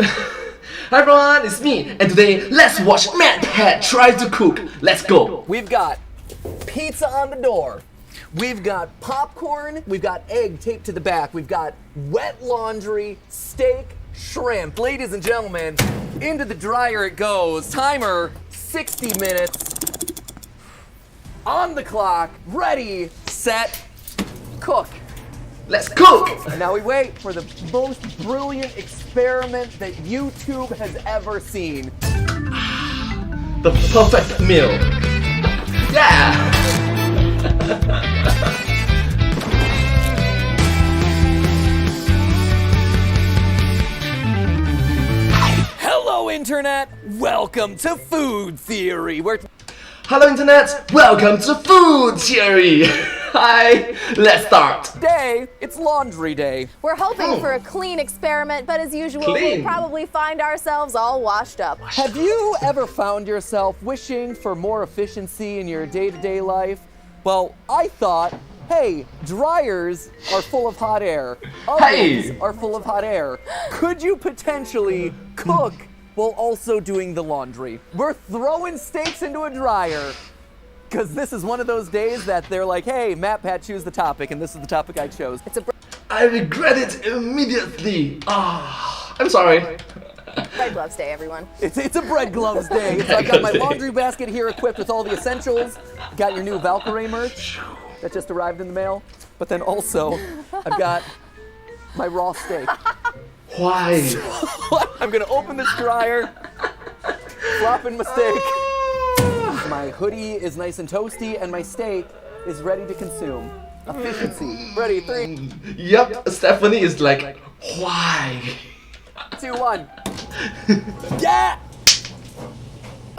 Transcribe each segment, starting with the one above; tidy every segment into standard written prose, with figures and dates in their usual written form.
Hi everyone, it's me, and today let's watch Matt Pat try to cook. Let's go. We've got pizza on the door. We've got popcorn. We've got egg taped to the back. We've got wet laundry, steak, shrimp. Ladies and gentlemen, into the dryer it goes. Timer, 60 minutes. On the clock, ready, set, cook. Let's cook. And now we wait for the most brilliant experiment that YouTube has ever seen. The perfect meal. Yeah. Hello, Internet. Welcome to Food Theory. Hello Internet, welcome to Food Theory. Hi, let's start. Today, it's laundry day. We're hoping for a clean experiment, but as usual, Clean. we'll probably find ourselves all washed up. Have you ever found yourself wishing for more efficiency in your day-to-day life? Well, I thought, hey, dryers are full of hot air. Ovens are full of hot air. Could you potentially cook while also doing the laundry? We're throwing steaks into a dryer because this is one of those days that they're like, hey, Matt, Pat, choose the topic, and this is the topic I chose. I regret it immediately. I'm sorry. Bread gloves day, everyone. It's a bread gloves day. So I've got my laundry basket here equipped with all the essentials. Got your new Valkyrie merch that just arrived in the mail. But then also, I've got my raw steak. Why? I'm gonna open this dryer, flop in my steak. My hoodie is nice and toasty, and my steak is ready to consume. Efficiency. Ready, 3, Yep, Stephanie is like, why? 2, 1. Yeah!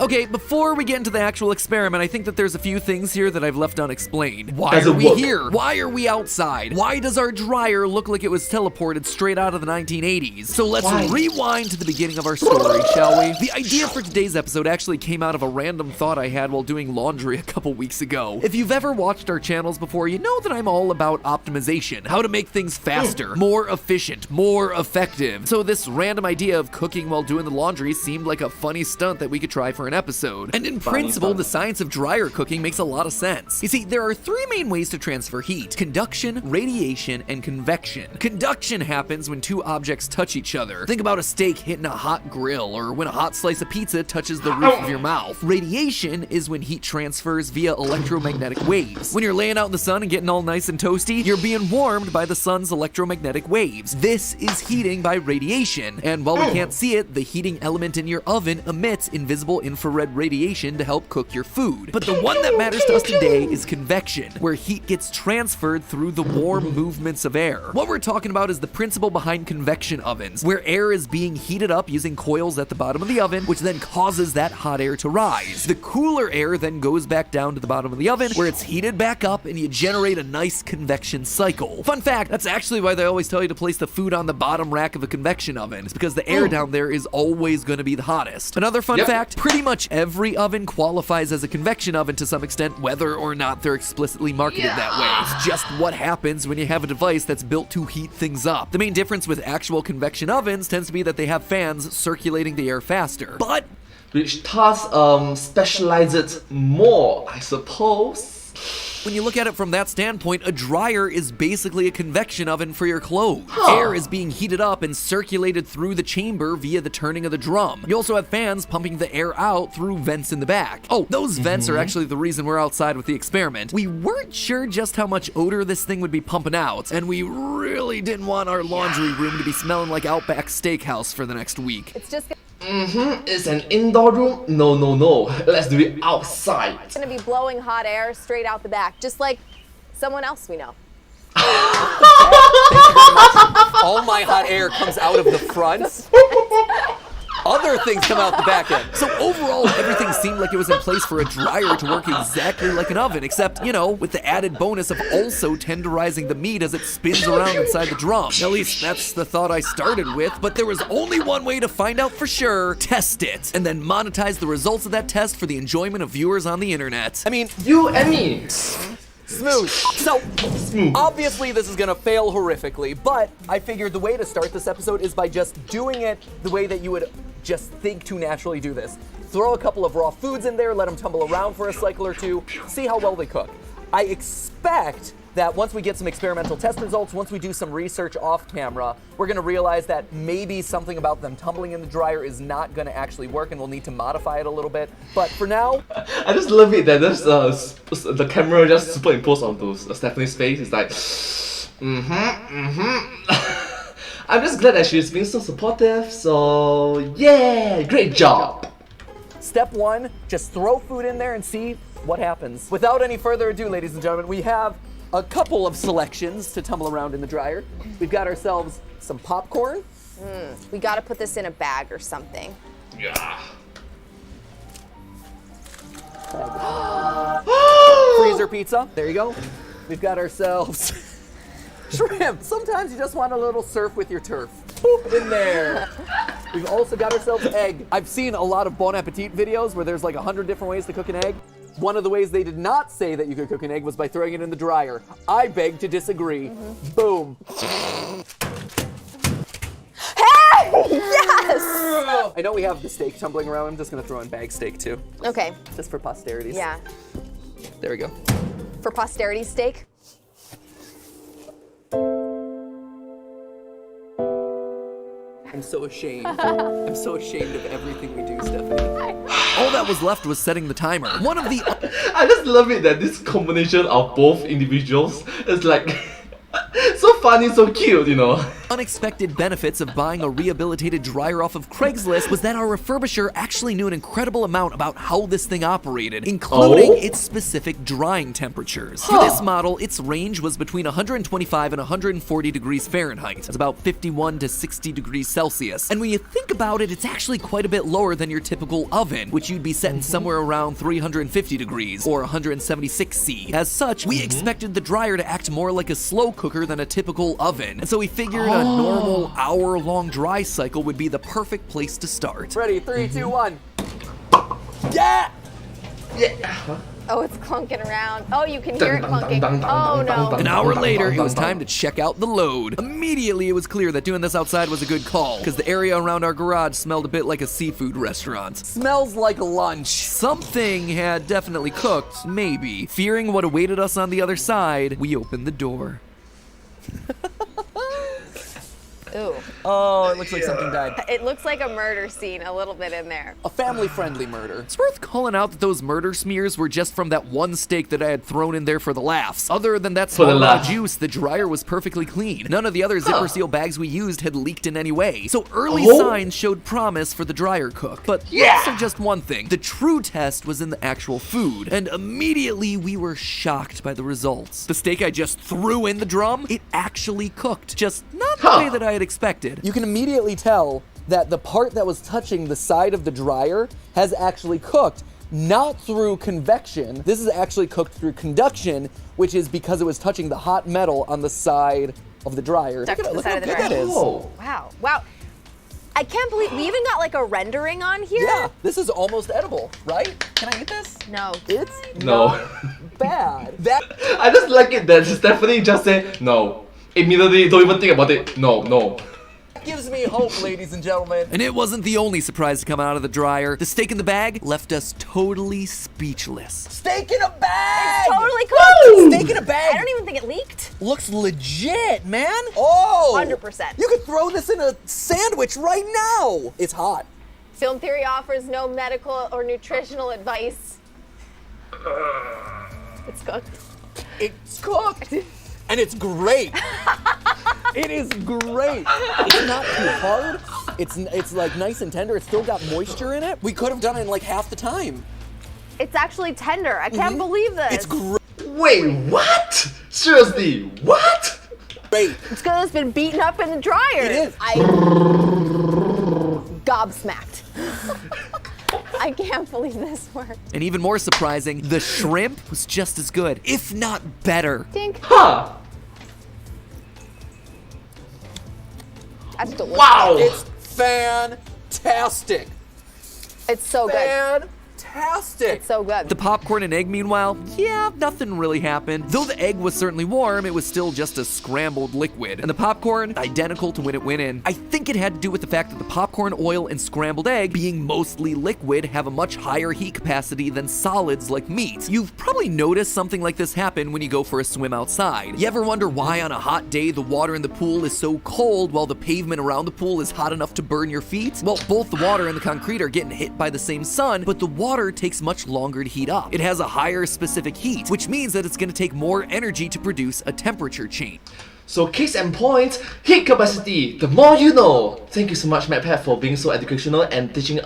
Okay, before we get into the actual experiment, I think that there's a few things here that I've left unexplained. Why Does it are we work? here? Why are we outside? Why does our dryer look like it was teleported straight out of the 1980s? So let's Why? rewind to the beginning of our story, shall we? The idea for today's episode actually came out of a random thought I had while doing laundry a couple weeks ago. If you've ever watched our channels before, you know that I'm all about optimization, how to make things faster, more efficient, more effective. So this random idea of cooking while doing the laundry seemed like a funny stunt that we could try for an episode. And in principle, the science of dryer cooking makes a lot of sense. You see, there are 3 main ways to transfer heat: conduction, radiation, and convection. Conduction happens when 2 objects touch each other. Think about a steak hitting a hot grill, or when a hot slice of pizza touches the roof of your mouth. Radiation is when heat transfers via electromagnetic waves. When you're laying out in the sun and getting all nice and toasty, you're being warmed by the sun's electromagnetic waves. This is heating by radiation, and while we can't see it, the heating element in your oven emits invisible infrared radiation to help cook your food. But the one that matters to us today is convection, where heat gets transferred through the warm movements of air. What we're talking about is the principle behind convection ovens, where air is being heated up using coils at the bottom of the oven, which then causes that hot air to rise. The cooler air then goes back down to the bottom of the oven, where it's heated back up, and you generate a nice convection cycle. Fun fact, that's actually why they always tell you to place the food on the bottom rack of a convection oven. It's because the air down there is always going to be the hottest. Another fun fact, pretty much every oven qualifies as a convection oven to some extent, whether or not they're explicitly marketed that way. It's just what happens when you have a device that's built to heat things up. The main difference with actual convection ovens tends to be that they have fans circulating the air faster. But Which thus specializes more, I suppose. when you look at it from that standpoint, a dryer is basically a convection oven for your clothes. Air is being heated up and circulated through the chamber via the turning of the drum. You also have fans pumping the air out through vents in the back. Oh, those vents are actually the reason we're outside with the experiment. We weren't sure just how much odor this thing would be pumping out, and we really didn't want our laundry room to be smelling like Outback Steakhouse for the next week. It's just It's an indoor room? No. Let's do it outside. gonna be blowing hot air straight out the back, just like someone else we know. Thank you very much. All my hot air comes out of the front. Other things come out the back end. So overall, everything seemed like it was in place for a dryer to work exactly like an oven, except, you know, with the added bonus of also tenderizing the meat as it spins around inside the drum. At least that's the thought I started with, but there was only one way to find out for sure: test it, and then monetize the results of that test for the enjoyment of viewers on the internet. I mean, You and me. Smooth. So, obviously this is gonna fail horrifically, but I figured the way to start this episode is by just doing it the way that you would just think to naturally do this. Throw a couple of raw foods in there, let them tumble around for a cycle or two, see how well they cook. I expect that once we get some experimental test results, once we do some research off camera, we're gonna realize that maybe something about them tumbling in the dryer is not gonna actually work and we'll need to modify it a little bit. But for now, I just love it that there's the camera just superimposed onto Stephanie's face. It's like, I'm just glad that she's being so supportive, so yeah, great job. step one, just throw food in there and see what happens. Without any further ado, ladies and gentlemen, we have a couple of selections to tumble around in the dryer. We've got ourselves some popcorn. We gotta put this in a bag or something. Yeah. Freezer pizza. There you go. We've got ourselves shrimp. Sometimes you just want a little surf with your turf. Boop, in there. We've also got ourselves egg. I've seen a lot of Bon Appetit videos where there's like 100 different ways to cook an egg. One of the ways they did not say that you could cook an egg was by throwing it in the dryer. I beg to disagree. Boom. Hey! Yes! I know we have the steak tumbling around. I'm just gonna throw in bag steak too. Okay. Just for posterity's. Yeah. There we go. For posterity's sake. I'm so ashamed. I'm so ashamed of everything we do, Stephanie. All that was left was setting the timer. One of the... I just love it that this combination of both individuals is like so funny, so cute, you know. unexpected benefits of buying a rehabilitated dryer off of Craigslist was that our refurbisher actually knew an incredible amount about how this thing operated, including its specific drying temperatures. For this model, its range was between 125 and 140 degrees Fahrenheit. That's about 51 to 60 degrees Celsius. And when you think about it, it's actually quite a bit lower than your typical oven, which you'd be setting somewhere around 350 degrees or 176 C. As such, we expected the dryer to act more like a slow cooker than a typical oven. And so we figured a normal hour-long dry cycle would be the perfect place to start. Ready, 3, 2, 1. Yeah! Yeah. Oh, it's clunking around. Oh, you can hear it clunking. Oh, no. An hour later, it was time to check out the load. Immediately, it was clear that doing this outside was a good call, because the area around our garage smelled a bit like a seafood restaurant. Smells like lunch. Something had definitely cooked, maybe. Fearing what awaited us on the other side, we opened the door. Ooh. Oh, it looks like something died. It looks like a murder scene a little bit in there. A family-friendly murder. It's worth calling out that those murder smears were just from that one steak that I had thrown in there for the laughs. Other than that small amount of juice, the dryer was perfectly clean. None of the other zipper seal bags we used had leaked in any way. So early signs showed promise for the dryer cook. But looks are just one thing. The true test was in the actual food. And immediately we were shocked by the results. The steak I just threw in the drum, it actually cooked. Just not the way that I had expected. You can immediately tell that the part that was touching the side of the dryer has actually cooked, not through convection. This is actually cooked through conduction, which is because it was touching the hot metal on the side of the dryer. Stuck to the Look side how of the good dryer. that is. Wow. Wow. I can't believe we even got like a rendering on here. Yeah, this is almost edible, right? Can I eat this? No. It's No. not bad. That I just like it that Stephanie just said no. Immediately, don't even think about it. No. gives me hope, ladies and gentlemen. And it wasn't the only surprise to come out of the dryer. The steak in the bag left us totally speechless. Steak in a bag! It's totally cooked. Steak in a bag! I don't even think it leaked. Looks legit, man. Oh! 100%. You could throw this in a sandwich right now. It's hot. Film Theory offers no medical or nutritional advice. It's cooked. It's cooked. And it's great. It is great. It's not too hard. It's like nice and tender. It's still got moisture in it. We could have done it in like half the time. It's actually tender. I can't believe this. It's great. Wait, what? Seriously, what? Great. It's because it's been beaten up in the dryer. It is. I gobsmacked. I can't believe this worked. And even more surprising, the shrimp was just as good, if not better. Dink. Huh. That's delicious. Wow. It's fantastic. It's so good. fantastic. It's so good. The popcorn and egg, meanwhile, yeah, nothing really happened. Though the egg was certainly warm, it was still just a scrambled liquid. And the popcorn, identical to when it went in. I think it had to do with the fact that the popcorn, oil, and scrambled egg, being mostly liquid, have a much higher heat capacity than solids like meat. You've probably noticed something like this happen when you go for a swim outside. You ever wonder why on a hot day the water in the pool is so cold while the pavement around the pool is hot enough to burn your feet? Well, both the water and the concrete are getting hit by the same sun, but the water takes much longer to heat up. It has a higher specific heat, which means that it's going to take more energy to produce a temperature change. So case in point, heat capacity, the more you know. Thank you so much, MacPat, for being so educational and teaching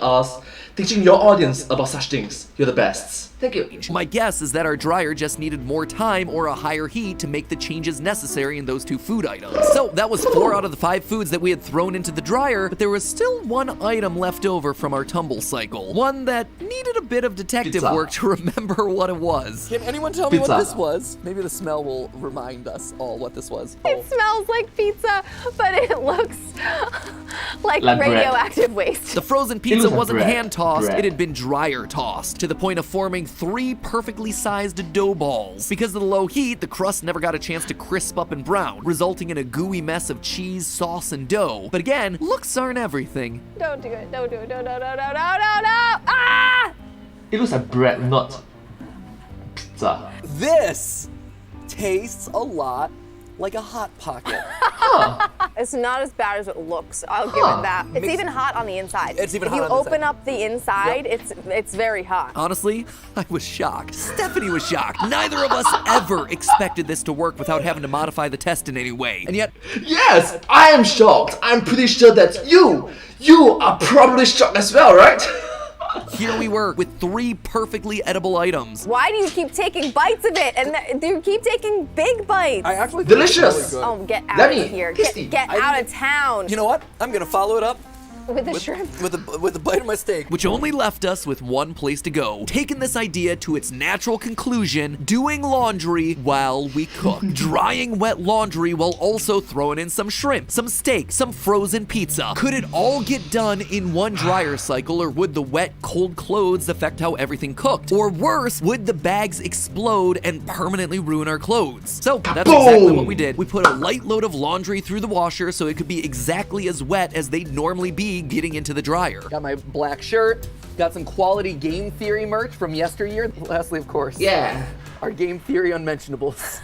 your audience about such things. You're the best. Thank you. My guess is that our dryer just needed more time or a higher heat to make the changes necessary in those two food items. So that was 4 out of the 5 foods that we had thrown into the dryer, but there was still one item left over from our tumble cycle. One that needed a bit of detective Pizza. work to remember what it was. Can anyone tell me Pizza. what this was? Maybe the smell will remind us all what this was. It smells like pizza, but it looks like Like bread. radioactive waste. The frozen pizza looks like wasn't bread. hand-tossed, Bread. it had been dryer-tossed, to the point of forming 3 perfectly sized dough balls. Because of the low heat, the crust never got a chance to crisp up and brown, resulting in a gooey mess of cheese, sauce, and dough. But again, looks aren't everything. Don't do it. Don't do it. No, no, no, no, no, no, no. Ah! It looks like bread, not pizza. This tastes a lot like a Hot Pocket. It's not as bad as it looks. I'll give it that. It's even hot on the inside. It's even if hot you on the open inside. up the inside, it's very hot. Honestly, I was shocked. Stephanie was shocked. Neither of us ever expected this to work without having to modify the test in any way. And yet, Yes, I am shocked. I'm pretty sure that you are probably shocked as well, right? here we were with 3 perfectly edible items. Why do you keep taking bites of it? And you keep taking big bites. I actually think Delicious. it's really Oh, get out Let me of here. tasty. Get out of town. You know what? I'm gonna follow it up with the shrimp. with a bite of my steak. Which only left us with one place to go. Taking this idea to its natural conclusion, doing laundry while we cook. Drying wet laundry while also throwing in some shrimp, some steak, some frozen pizza. Could it all get done in one dryer cycle, or would the wet, cold clothes affect how everything cooked? Or worse, would the bags explode and permanently ruin our clothes? So that's exactly what we did. We put a light load of laundry through the washer so it could be exactly as wet as they'd normally be getting into the dryer. Got my black shirt, got some quality Game Theory merch from yesteryear. Lastly, of course, Yeah. our Game Theory unmentionables.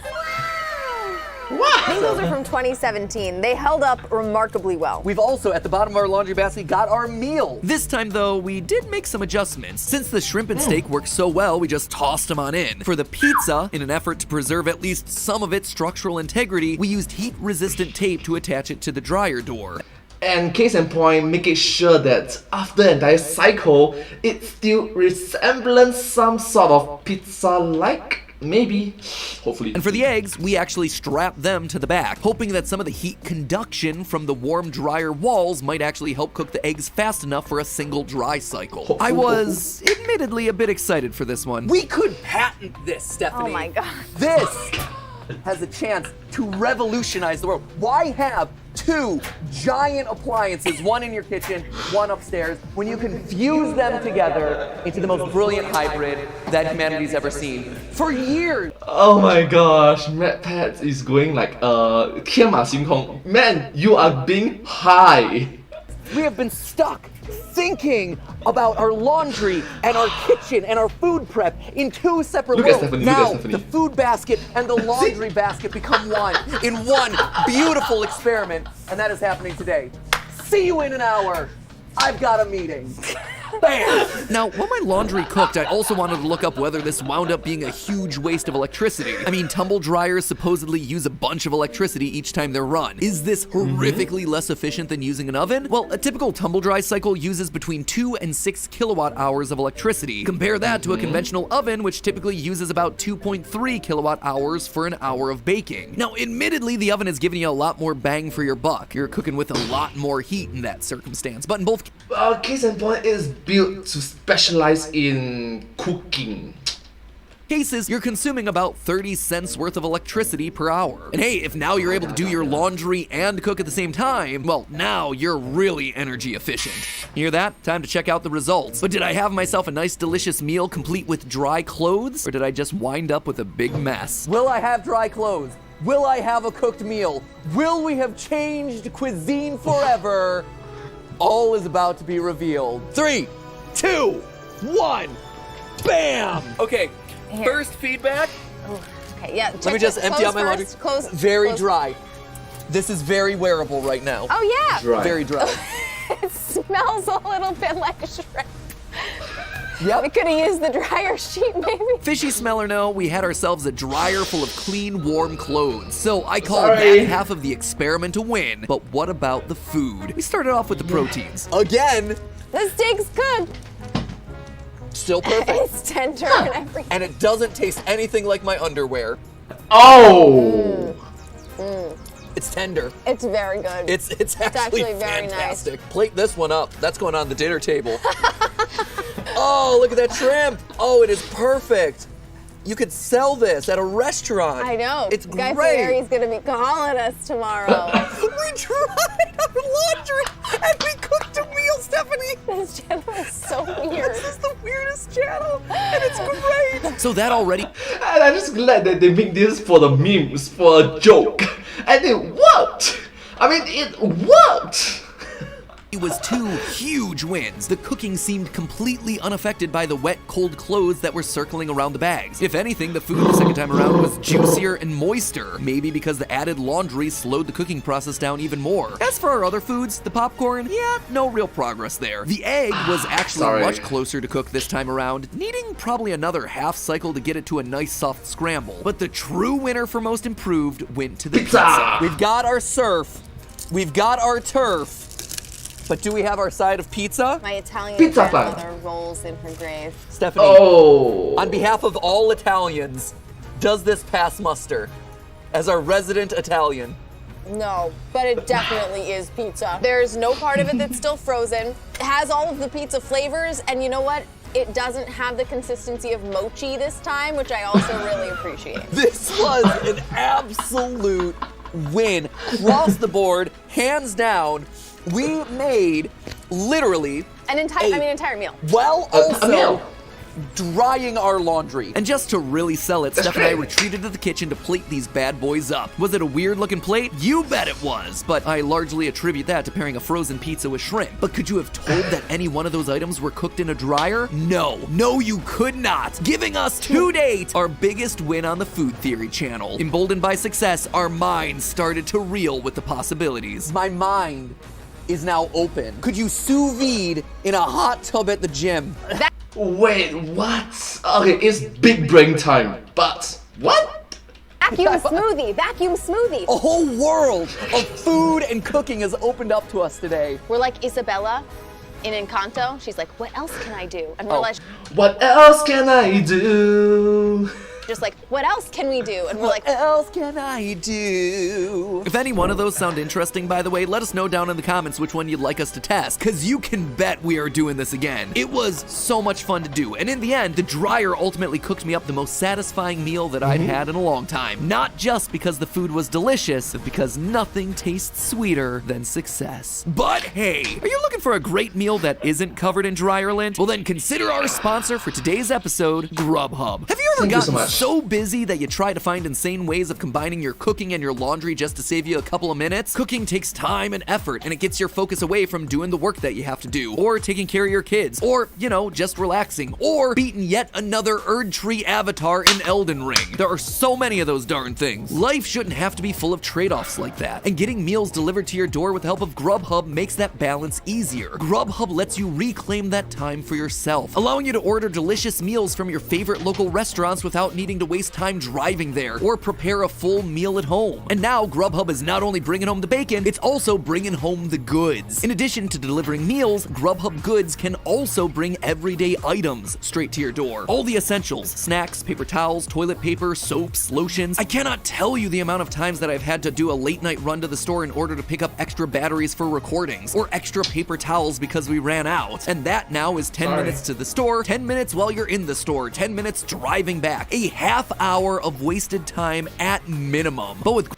I think those are from 2017. They held up remarkably well. We've also, at the bottom of our laundry basket, got our meal. This time, though, we did make some adjustments. Since the shrimp and steak worked so well, we just tossed them on in. For the pizza, in an effort to preserve at least some of its structural integrity, we used heat-resistant tape to attach it to the dryer door. And case in point, make it sure that after the entire cycle, it still resembles some sort of pizza-like. Maybe. Hopefully. And for the eggs, we actually strapped them to the back, hoping that some of the heat conduction from the warm dryer walls might actually help cook the eggs fast enough for a single dry cycle. I was admittedly a bit excited for this one. We could patent this, Stephanie. Oh my God. This has a chance to revolutionize the world. Why have 2 giant appliances, one in your kitchen, one upstairs, when you can fuse them together into the most brilliant hybrid that humanity's ever seen? For years! Oh my gosh, MacPat is going like 天马行空. Man, you are being high. We have been stuck thinking about our laundry and our kitchen and our food prep in 2 separate Look at worlds. Stephanie, look at Now, Stephanie. the food basket and the laundry basket become one in one beautiful experiment, and that is happening today. See you in an hour. I've got a meeting. Bam! Now, while my laundry cooked, I also wanted to look up whether this wound up being a huge waste of electricity. I mean, tumble dryers supposedly use a bunch of electricity each time they're run. Is this horrifically less efficient than using an oven? Well, a typical tumble dry cycle uses between 2 and 6 kilowatt hours of electricity. Compare that to a conventional oven, which typically uses about 2.3 kilowatt hours for an hour of baking. Now, admittedly, the oven is giving you a lot more bang for your buck. You're cooking with a lot more heat in that circumstance. But in both Case in point is built to specialize in cooking. cases, you're consuming about 30 cents worth of electricity per hour. And hey, if now you're able to do your laundry and cook at the same time, well, now you're really energy efficient. Hear that? Time to check out the results. But did I have myself a nice delicious meal complete with dry clothes, or did I just wind up with a big mess? Will I have dry clothes? Will I have a cooked meal? Will we have changed cuisine forever? All is about to be revealed. 3, 2, 1, bam! Okay, Here. first feedback. Oh, okay, yeah. Let me just empty out my laundry. Close. Very close. dry. This is very wearable right now. Oh yeah. Dry. Very dry. It smells a little bit like shrimp. Yep. We could have used the dryer sheet, maybe. Fishy smell or no, we had ourselves a dryer full of clean, warm clothes. So I call Sorry. that half of the experiment a win. But what about the food? We started off with the proteins. Again, The steak's good. still perfect. It's tender and everything. And it doesn't taste anything like my underwear. Oh! It's tender. It's very good. It's actually very nice. fantastic. Plate this one up. That's going on the dinner table. Oh, look at that shrimp. Oh, it is perfect. You could sell this at a restaurant. I know. It's Guy great. Fieri's gonna be calling us tomorrow. We tried our laundry and we cooked a meal, Stephanie. This channel is so weird. This is the weirdest channel, and it's great. So that already And I'm just glad that they make this for the memes, for a joke. And it worked! I mean, it worked! it was 2 huge wins. The cooking seemed completely unaffected by the wet, cold clothes that were circling around the bags. If anything, the food the second time around was juicier and moister. Maybe because the added laundry slowed the cooking process down even more. As for our other foods, the popcorn, yeah, no real progress there. The egg was actually Sorry. much closer to cook this time around, needing probably another half cycle to get it to a nice soft scramble. But the true winner for most improved went to the pizza. We've got our surf, we've got our turf, but do we have our side of pizza? My Italian Pizza grandmother rolls in her grave. Stephanie, Oh! on behalf of all Italians, does this pass muster? As our resident Italian. No, but it definitely is pizza. There's no part of it that's still frozen. It has all of the pizza flavors, and you know what? It doesn't have the consistency of mochi this time, which I also really appreciate. This was an absolute win across the board, hands down. We made literally An entire meal. while A also meal. drying our laundry. And just to really sell it, Steph and I great. retreated to the kitchen to plate these bad boys up. Was it a weird looking plate? You bet it was. But I largely attribute that to pairing a frozen pizza with shrimp. But could you have told that any one of those items were cooked in a dryer? No. No, you could not. Giving us to date our biggest win on the Food Theory channel. Emboldened by success, our minds started to reel with the possibilities. My mind is now open. Could you sous vide in a hot tub at the gym? Wait, what? Okay, it's big brain time, but what? Vacuum smoothie, vacuum smoothie. A whole world of food and cooking has opened up to us today. We're like Isabella in Encanto. She's like, what else can I do? And we're Oh. like, What else can I do? just like, what else can we do? And we're like, What else can I do? If any one of those sound interesting, by the way, let us know down in the comments which one you'd like us to test, because you can bet we are doing this again. It was so much fun to do, and in the end, the dryer ultimately cooked me up the most satisfying meal that I'd had in a long time. Not just because the food was delicious, but because nothing tastes sweeter than success. But hey, are you looking for a great meal that isn't covered in dryer lint? Well then consider our sponsor for today's episode, Grubhub. Have you ever Thank you so gotten much. so busy that you try to find insane ways of combining your cooking and your laundry just to save you a couple of minutes? Cooking takes time and effort, and it gets your focus away from doing the work that you have to do, or taking care of your kids, or, you know, just relaxing, or beating yet another Erd Tree avatar in Elden Ring. There are so many of those darn things. Life shouldn't have to be full of trade-offs like that, and getting meals delivered to your door with the help of Grubhub makes that balance easier. Grubhub lets you reclaim that time for yourself, allowing you to order delicious meals from your favorite local restaurants without needing needing to waste time driving there or prepare a full meal at home. And now Grubhub is not only bringing home the bacon, it's also bringing home the goods. In addition to delivering meals, Grubhub Goods can also bring everyday items straight to your door. All the essentials, snacks, paper towels, toilet paper, soaps, lotions. I cannot tell you the amount of times that I've had to do a late night run to the store in order to pick up extra batteries for recordings or extra paper towels because we ran out. And that now is 10 minutes to the store, 10 minutes while you're in the store, 10 minutes driving back. A half hour of wasted time at minimum. But with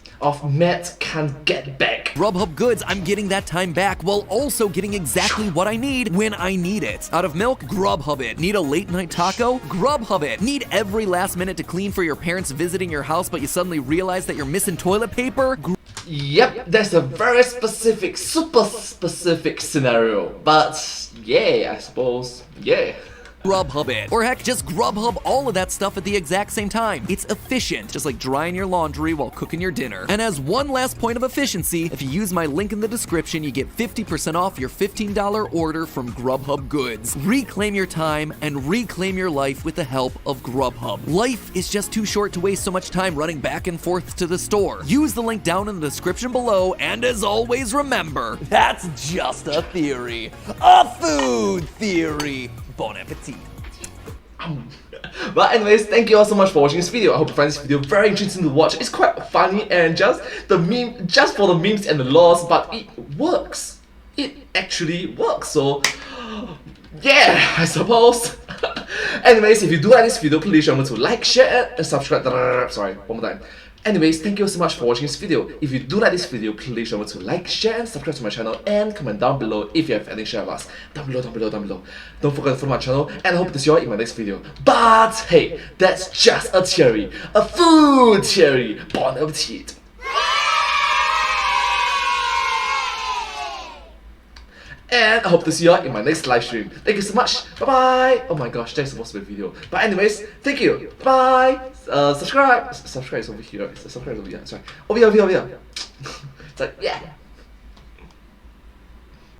Matt can't get back. Grubhub Goods, I'm getting that time back while also getting exactly what I need when I need it. Out of milk? Grubhub it. Need a late night taco? Grubhub it. Need every last minute to clean for your parents visiting your house but you suddenly realize that you're missing toilet paper? Yep, that's a very specific, super specific scenario. But yeah, I suppose, yeah. Grubhub it. Or heck, just Grubhub all of that stuff at the exact same time. It's efficient, just like drying your laundry while cooking your dinner. And as one last point of efficiency, if you use my link in the description, you get 50% off your $15 order from Grubhub Goods. Reclaim your time and reclaim your life with the help of Grubhub. Life is just too short to waste so much time running back and forth to the store. Use the link down in the description below, and as always, remember, that's just a theory. A food theory. Bon appetit. But anyways, thank you all so much for watching this video. I hope you find this video very interesting to watch. It's quite funny and just for the memes and the laws, but it works. It actually works. So yeah, I suppose. Anyways, if you do like this video, please remember to like, share, and subscribe. Sorry, one more time. Anyways, thank you so much for watching this video. If you do like this video, please remember to like, share, and subscribe to my channel, and comment down below if you have any share of us. Down below. Don't forget to follow my channel, and I hope to see you all in my next video. But hey, that's just a theory. A food theory. Bon appetit. And I hope to see you all in my next live stream. Thank you so much. Bye bye. Oh my gosh, that's supposed to be a video. But anyways, thank you. Bye. Subscribe. Subscribe is over here. Subscribe is over here. Sorry. Over here. It's like, yeah.